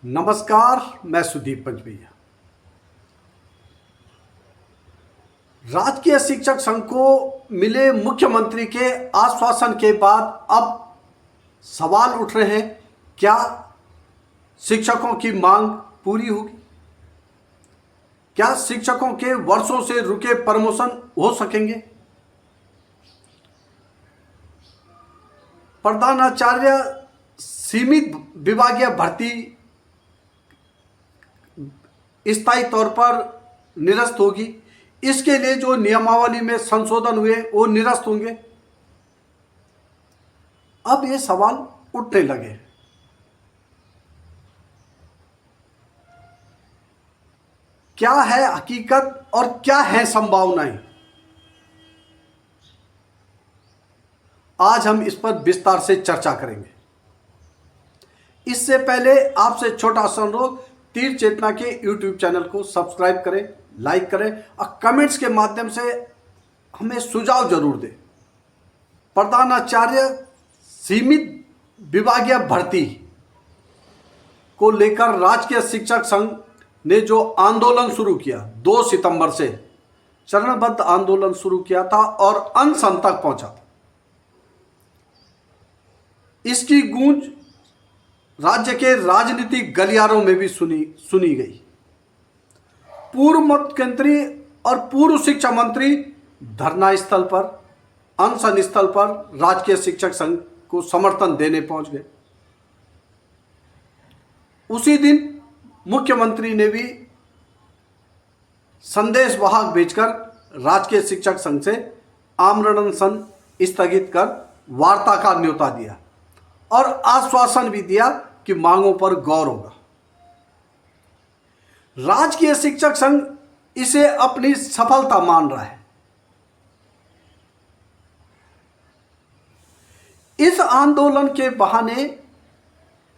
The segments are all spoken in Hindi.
नमस्कार। मैं सुदीप पंचभैया। राजकीय शिक्षक संघ को मिले मुख्यमंत्री के आश्वासन के बाद अब सवाल उठ रहे हैं, क्या शिक्षकों की मांग पूरी होगी? क्या शिक्षकों के वर्षों से रुके प्रमोशन हो सकेंगे? प्रधानाचार्य सीमित विभागीय भर्ती स्थायी तौर पर निरस्त होगी। इसके लिए जो नियमावली में संशोधन हुए वो निरस्त होंगे। अब ये सवाल उठने लगे। क्या है हकीकत और क्या है संभावनाएं? आज हम इस पर विस्तार से चर्चा करेंगे। इससे पहले आपसे छोटा सा अनुरोध, तीर चेतना के यूट्यूब चैनल को सब्सक्राइब करें, लाइक करें और कमेंट्स के माध्यम से हमें सुझाव जरूर दें। प्रधानाचार्य सीमित विभागीय भर्ती को लेकर राजकीय शिक्षक संघ ने जो आंदोलन शुरू किया, 2 सितंबर से चरणबद्ध आंदोलन शुरू किया था और अनशन तक पहुंचा था। इसकी गूंज राज्य के राजनीतिक गलियारों में भी सुनी गई। पूर्व मुख्यमंत्री और पूर्व शिक्षा मंत्री धरना स्थल पर, अनशन स्थल पर राजकीय शिक्षक संघ को समर्थन देने पहुंच गए। उसी दिन मुख्यमंत्री ने भी संदेश वाहक भेजकर राजकीय शिक्षक संघ से आमरण अनशन स्थगित कर वार्ता का न्योता दिया और आश्वासन भी दिया कि मांगों पर गौर होगा। राजकीय शिक्षक संघ इसे अपनी सफलता मान रहा है। इस आंदोलन के बहाने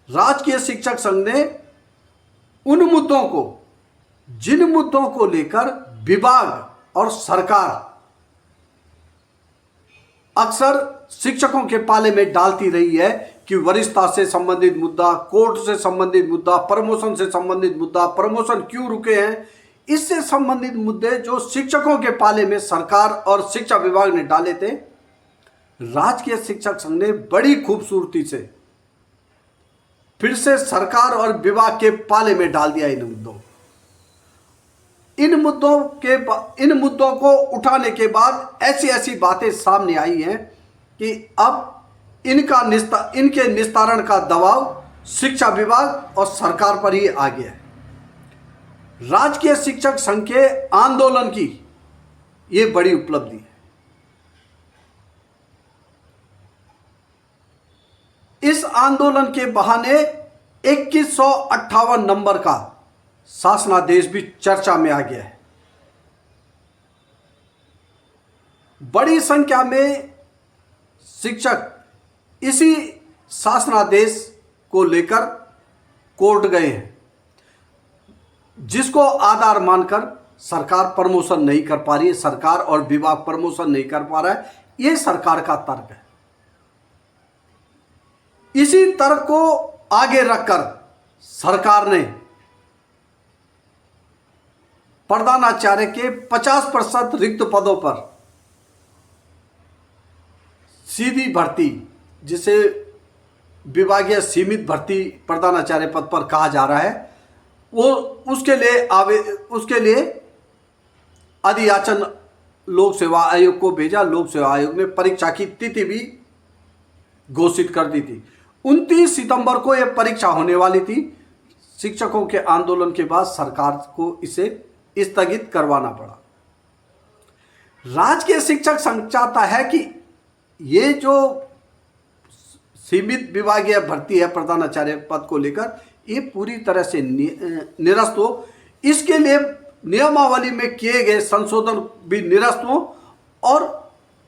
राजकीय शिक्षक संघ ने उन मुद्दों को, जिन मुद्दों को लेकर विभाग और सरकार अक्सर शिक्षकों के पाले में डालती रही है कि वरिष्ठता से संबंधित मुद्दा, कोर्ट से संबंधित मुद्दा, प्रमोशन से संबंधित मुद्दा, प्रमोशन क्यों रुके हैं, इससे संबंधित मुद्दे जो शिक्षकों के पाले में सरकार और शिक्षा विभाग ने डाले थे, राजकीय शिक्षक संघ ने बड़ी खूबसूरती से फिर से सरकार और विभाग के पाले में डाल दिया। इन मुद्दों को उठाने के बाद ऐसी बातें सामने आई हैं कि अब इनके निस्तारण का दबाव शिक्षा विभाग और सरकार पर ही आ गया है। राजकीय शिक्षक संघ के आंदोलन की ये बड़ी उपलब्धि है। इस आंदोलन के बहाने 2158 नंबर का शासनादेश भी चर्चा में आ गया है। बड़ी संख्या में शिक्षक इसी शासनादेश को लेकर कोर्ट गए हैं, जिसको आधार मानकर सरकार प्रमोशन नहीं कर पा रही है, सरकार और विभाग प्रमोशन नहीं कर पा रहा है। यह सरकार का तर्क है। इसी तर्क को आगे रखकर सरकार ने प्रधानाचार्य के 50% रिक्त पदों पर सीधी भर्ती, जिसे विभागीय सीमित भर्ती प्रधानाचार्य पद पर कहा जा रहा है, वो उसके लिए अधियाचन लोक सेवा आयोग को भेजा। लोक सेवा आयोग ने परीक्षा की तिथि भी घोषित कर दी थी। 29 सितंबर को यह परीक्षा होने वाली थी। शिक्षकों के आंदोलन के बाद सरकार को इसे स्थगित करवाना पड़ा। राजकीय शिक्षक संघ चाहता है कि ये जो सीमित विभागीय भर्ती है प्रधानाचार्य पद को लेकर, ये पूरी तरह से निरस्त हो। इसके लिए नियमावली में किए गए संशोधन भी निरस्त हो और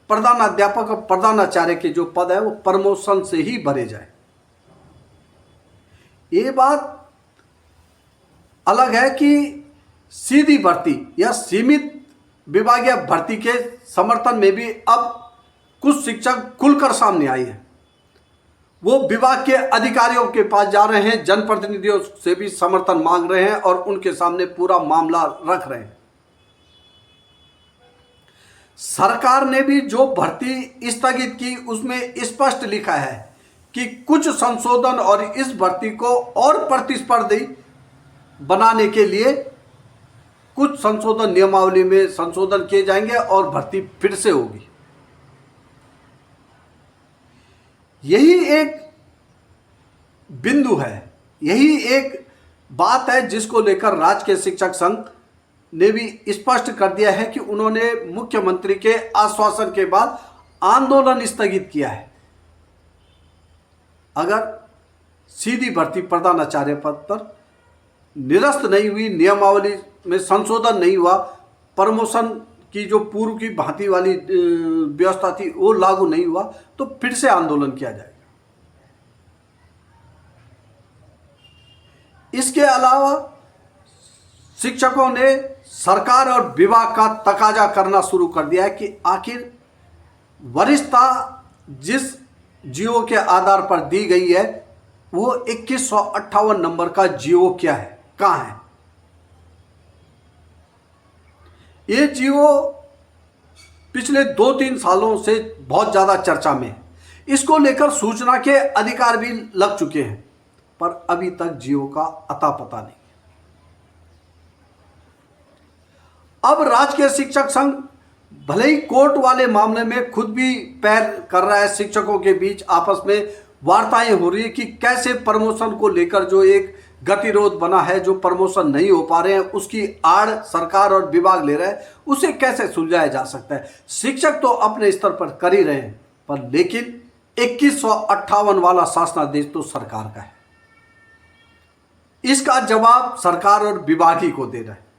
प्रधानाध्यापक और प्रधानाचार्य के जो पद है वो प्रमोशन से ही भरे जाए। ये बात अलग है कि सीधी भर्ती या सीमित विभागीय भर्ती के समर्थन में भी अब कुछ शिक्षक खुलकर सामने आए हैं। वो विभाग के अधिकारियों के पास जा रहे हैं, जनप्रतिनिधियों से भी समर्थन मांग रहे हैं और उनके सामने पूरा मामला रख रहे हैं। सरकार ने भी जो भर्ती स्थगित की उसमें स्पष्ट लिखा है कि कुछ संशोधन और इस भर्ती को और प्रतिस्पर्धी बनाने के लिए कुछ संशोधन, नियमावली में संशोधन किए जाएंगे और भर्ती फिर से होगी। यही एक बिंदु है, यही एक बात है जिसको लेकर राजकीय शिक्षक संघ ने भी स्पष्ट कर दिया है कि उन्होंने मुख्यमंत्री के आश्वासन के बाद आंदोलन स्थगित किया है। अगर सीधी भर्ती प्रधानाचार्य पद पर निरस्त नहीं हुई, नियमावली में संशोधन नहीं हुआ, प्रमोशन की जो पूर्व की भांति वाली व्यवस्था थी वो लागू नहीं हुआ, तो फिर से आंदोलन किया जाएगा। इसके अलावा शिक्षकों ने सरकार और विभाग का तकाजा करना शुरू कर दिया है कि आखिर वरिष्ठता जिस जीओ के आधार पर दी गई है वो 2158 नंबर का जीओ क्या है, कहां है। ये जीओ पिछले 2-3 सालों से बहुत ज्यादा चर्चा में है। इसको लेकर सूचना के अधिकार भी लग चुके हैं, पर अभी तक जीओ का अता पता नहीं। अब राजकीय शिक्षक संघ भले ही कोर्ट वाले मामले में खुद भी पैर कर रहा है, शिक्षकों के बीच आपस में वार्ताएं हो रही है कि कैसे प्रमोशन को लेकर जो एक गतिरोध बना है, जो प्रमोशन नहीं हो पा रहे हैं, उसकी आड़ सरकार और विभाग ले रहा है, उसे कैसे सुलझाया जा सकता है। शिक्षक तो अपने स्तर पर कर ही रहे हैं, पर लेकिन 2158 वाला शासनादेश तो सरकार का है। इसका जवाब सरकार और विभाग ही को दे रहा है।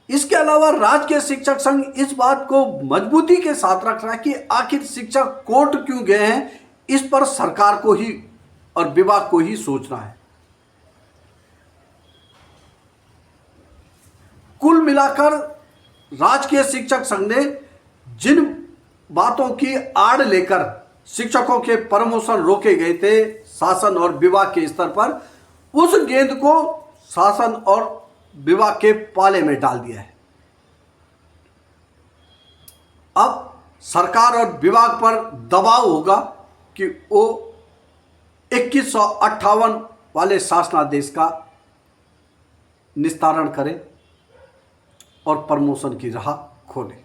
इसके अलावा राजकीय शिक्षक संघ इस बात को मजबूती के साथ रख रहा है कि आखिर शिक्षक कोर्ट क्यों गए हैं, इस पर सरकार को ही और विभाग को ही सोचना है। कुल मिलाकर राजकीय शिक्षक संघ ने जिन बातों की आड़ लेकर शिक्षकों के प्रमोशन रोके गए थे शासन और विभाग के स्तर पर, उस गेंद को शासन और विभाग के पाले में डाल दिया है। अब सरकार और विभाग पर दबाव होगा कि वो 2158 वाले शासनादेश का निस्तारण करें और प्रमोशन की राह खोलें।